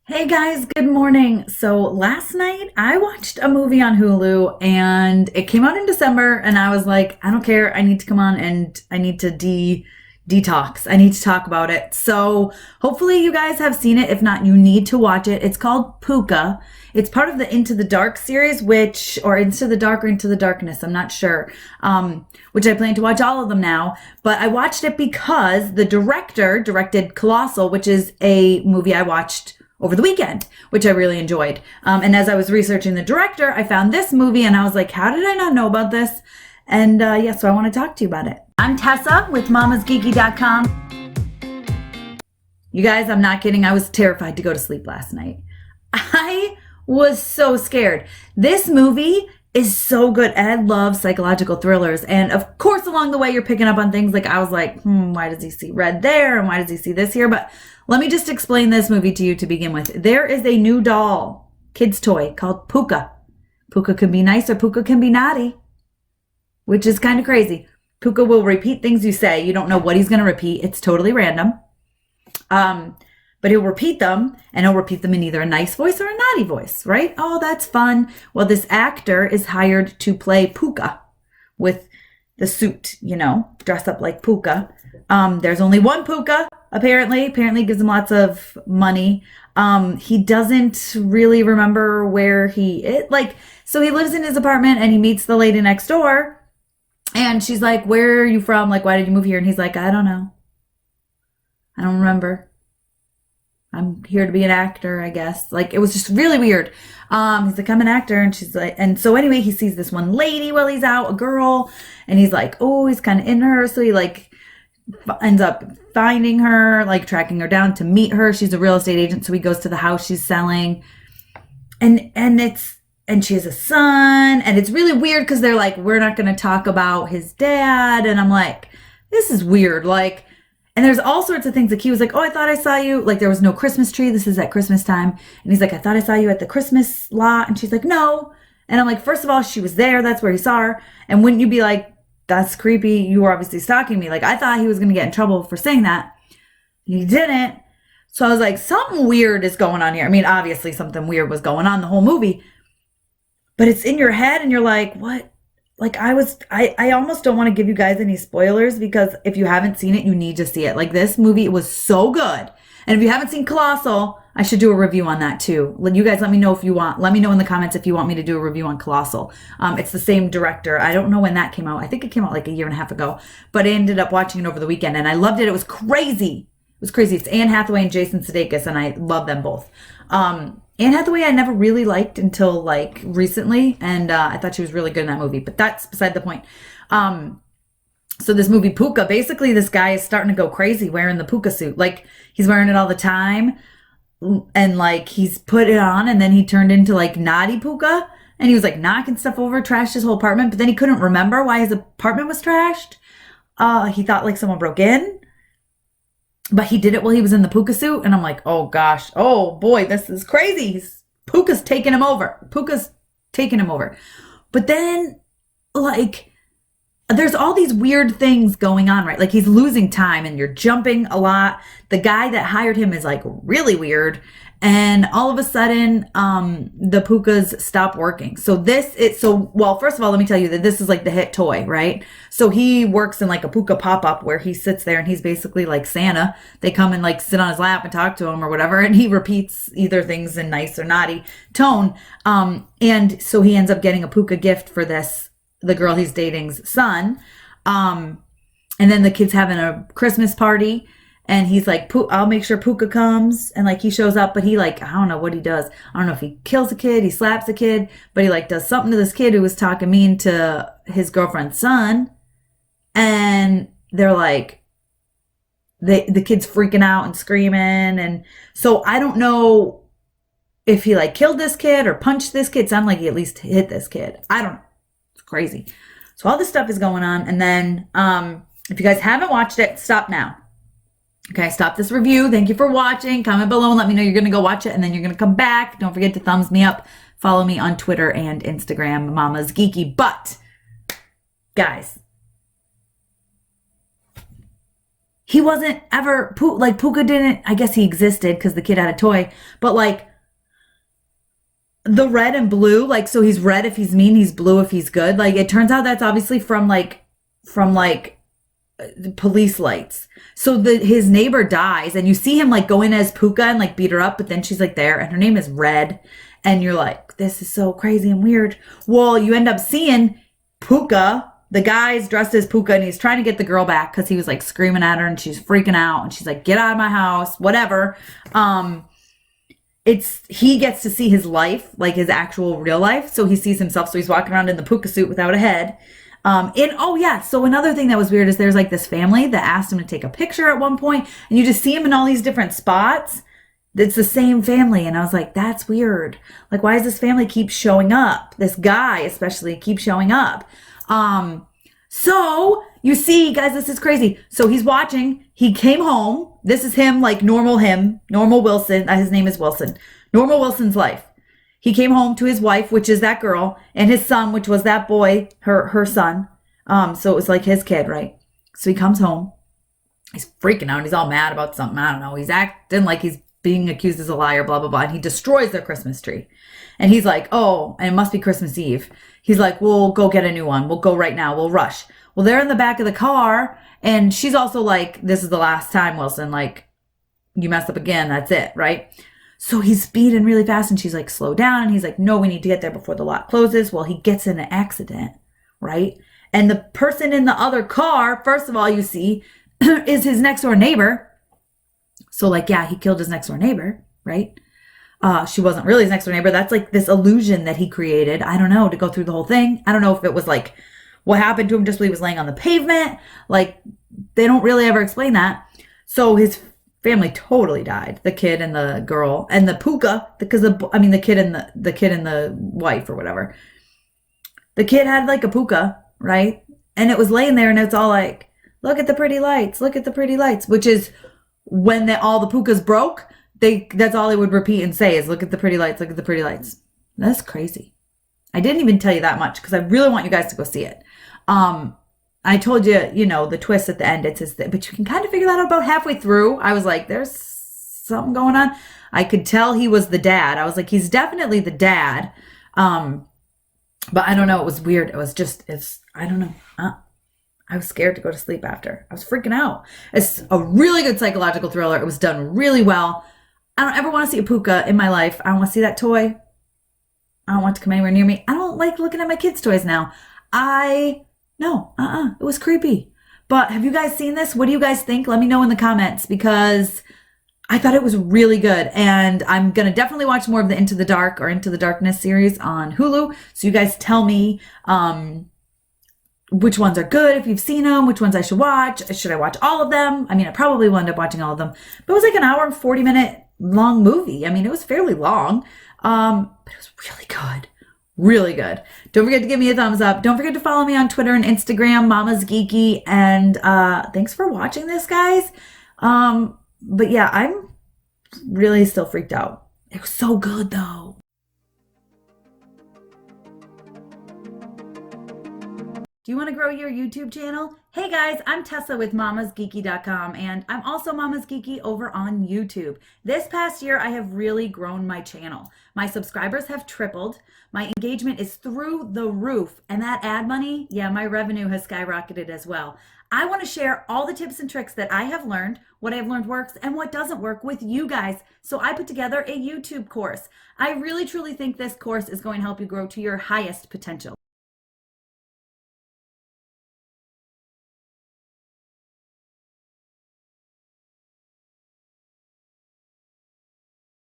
Hey guys, good morning. So last night I watched a movie on Hulu and it came out in December and I was like, I don't care. I need to come on and I need to detox. I need to talk about it. So hopefully you guys have seen it. If not, you need to watch it. It's called Pooka. It's part of the Into the Dark series, or Into the Dark or Into the Darkness. I'm not sure. Which I plan to watch all of them now. But I watched it because the director directed Colossal, which is a movie I watched over the weekend, which I really enjoyed. And as I was researching the director, I found this movie and I was like, how did I not know about this? And yeah, so I want to talk to you about it. I'm Tessa with mamasgeeky.com. You guys, I'm not kidding. I was terrified to go to sleep last night. I was so scared. This movie is so good. And I love psychological thrillers. And of course, along the way, you're picking up on things like I was like, why does he see red there? And why does he see this here? But let me just explain this movie to you to begin with. There is a new doll, kid's toy, called Pooka. Pooka can be nice or Pooka can be naughty, which is kind of crazy. Pooka will repeat things you say. You don't know what he's going to repeat. It's totally random. But he'll repeat them, and he'll repeat them in either a nice voice or a naughty voice, right? Oh, that's fun. Well, this actor is hired to play Pooka with the suit, dress up like Pooka. There's only one Pooka, apparently. Apparently gives him lots of money. He doesn't really remember where he is. So he lives in his apartment, and he meets the lady next door, and she's like, where are you from? Like, why did you move here? And he's like, I don't know. I don't remember. I'm here to be an actor, I guess. It was just really weird. He's like, I'm an actor. And she's like, and so anyway, he sees this one lady while he's out, a girl. And he's like, oh, he's kind of in her. So he ends up finding her, tracking her down to meet her. She's a real estate agent. So he goes to the house she's selling. And she has a son. And it's really weird because they're like, we're not going to talk about his dad. And I'm like, this is weird. And there's all sorts of things. He was like, oh, I thought I saw you. There was no Christmas tree. This is at Christmas time. And he's like, I thought I saw you at the Christmas lot. And she's like, no. And I'm like, first of all, she was there. That's where he saw her. And wouldn't you be like, that's creepy. You were obviously stalking me. I thought he was going to get in trouble for saying that. And he didn't. So I was like, something weird is going on here. I mean, obviously something weird was going on the whole movie. But it's in your head and you're like, what? I almost don't want to give you guys any spoilers because if you haven't seen it, you need to see it. This movie was so good. And if you haven't seen Colossal, I should do a review on that too. You guys let me know if you want. Let me know in the comments if you want me to do a review on Colossal. It's the same director. I don't know when that came out. I think it came out a year and a half ago. But I ended up watching it over the weekend and I loved it. It was crazy. It was crazy. It's Anne Hathaway and Jason Sudeikis and I love them both. Anne Hathaway I never really liked until recently, and I thought she was really good in that movie, but that's beside the point. So this movie Pooka, basically this guy is starting to go crazy wearing the Pooka suit. He's wearing it all the time, and he's put it on, and then he turned into naughty Pooka, and he was knocking stuff over, trashed his whole apartment, but then he couldn't remember why his apartment was trashed. He thought someone broke in. But he did it while he was in the Pooka suit. And I'm like, oh gosh, oh boy, this is crazy. Pooka's taking him over. But then there's all these weird things going on, right? He's losing time and you're jumping a lot. The guy that hired him is really weird. And all of a sudden, the Pookas stop working. Well, first of all, let me tell you that this is the hit toy, right? So he works in a Pooka pop-up where he sits there and he's basically like Santa. They come and sit on his lap and talk to him or whatever. And he repeats either things in nice or naughty tone. And so he ends up getting a Pooka gift for the girl he's dating's son. And then the kid's having a Christmas party. And he's like, I'll make sure Pooka comes. And he shows up, but he I don't know what he does. I don't know if he kills a kid, he slaps a kid, but he does something to this kid who was talking mean to his girlfriend's son. And they're the kid's freaking out and screaming. And so I don't know if he killed this kid or punched this kid. It sounded like he at least hit this kid. I don't know. It's crazy. So all this stuff is going on. And then, if you guys haven't watched it, stop now. Okay, stop this review. Thank you for watching. Comment below and let me know you're going to go watch it and then you're going to come back. Don't forget to thumbs me up. Follow me on Twitter and Instagram, Mama's Geeky. But, guys, He wasn't ever, like Pooka didn't, I guess he existed because the kid had a toy, but like the red and blue, like, so he's red if he's mean, he's blue if he's good. Like, it turns out that's obviously from police lights. So his neighbor dies and you see him like go in as Pooka and like beat her up, but then she's like there and her name is Red. And you're like, this is so crazy and weird. Well, you end up seeing Pooka, the guy's dressed as Pooka, and he's trying to get the girl back because he was like screaming at her and she's freaking out and she's like, get out of my house, whatever. He gets to see his life, like his actual real life. So he sees himself. So he's walking around in the Pooka suit without a head. So another thing that was weird is there's like this family that asked him to take a picture at one point, and you just see him in all these different spots. It's the same family. And I was like, that's weird. Like, why does this family keep showing up? This guy especially keeps showing up. So you see, guys, this is crazy. So he's watching, he came home. This is him, like normal Wilson. His name is Wilson. Normal Wilson's life. He came home to his wife, which is that girl, and his son, which was that boy, her son. So it was like his kid, right? So he comes home. He's freaking out. He's all mad about something. I don't know. He's acting like he's being accused as a liar, blah, blah, blah. And he destroys their Christmas tree. And he's like, oh, and it must be Christmas Eve. He's like, we'll go get a new one. We'll go right now. We'll rush. Well, they're in the back of the car. And she's also like, this is the last time, Wilson. Like, you messed up again. That's it, right? So he's speeding really fast and she's like, slow down. And he's like, no, we need to get there before the lot closes. Well, he gets in an accident, right? And the person in the other car, first of all, you see, is his next door neighbor. So like, yeah, he killed his next door neighbor, right? She wasn't really his next door neighbor. That's like this illusion that he created. I don't know, to go through the whole thing. I don't know if it was like what happened to him just when he was laying on the pavement. Like, they don't really ever explain that. So his family totally died. The kid and the girl and the Pooka, because the kid and the wife or whatever. The kid had like a Pooka, right? And it was laying there and it's all like, look at the pretty lights, look at the pretty lights, which is when all the Pookas broke, that's all they would repeat and say is, look at the pretty lights, look at the pretty lights. That's crazy. I didn't even tell you that much because I really want you guys to go see it. I told you, the twist at the end, it says that, but you can kind of figure that out about halfway through. I was like, there's something going on. I could tell he was the dad. I was like, he's definitely the dad. But I don't know. It was weird. It was I don't know. I was scared to go to sleep after. I was freaking out. It's a really good psychological thriller. It was done really well. I don't ever want to see a Pooka in my life. I don't want to see that toy. I don't want it to come anywhere near me. I don't like looking at my kids' toys now. It was creepy. But have you guys seen this? What do you guys think? Let me know in the comments because I thought it was really good. And I'm going to definitely watch more of the Into the Dark or Into the Darkness series on Hulu. So you guys tell me which ones are good if you've seen them, which ones I should watch. Should I watch all of them? I mean, I probably will end up watching all of them. But it was like an hour and 40-minute long movie. I mean, it was fairly long, but it was really good. Really good. Don't forget to give me a thumbs up. Don't forget to follow me on Twitter and Instagram, Mama's Geeky. And thanks for watching this, guys. But yeah, I'm really still freaked out. It was so good, though. Do you want to grow your YouTube channel? Hey guys, I'm Tessa with mamasgeeky.com and I'm also Mama's Geeky over on YouTube. This past year, I have really grown my channel. My subscribers have tripled. My engagement is through the roof. And that ad money, yeah, my revenue has skyrocketed as well. I want to share all the tips and tricks that I have learned, what I've learned works and what doesn't work with you guys. So I put together a YouTube course. I really truly think this course is going to help you grow to your highest potential.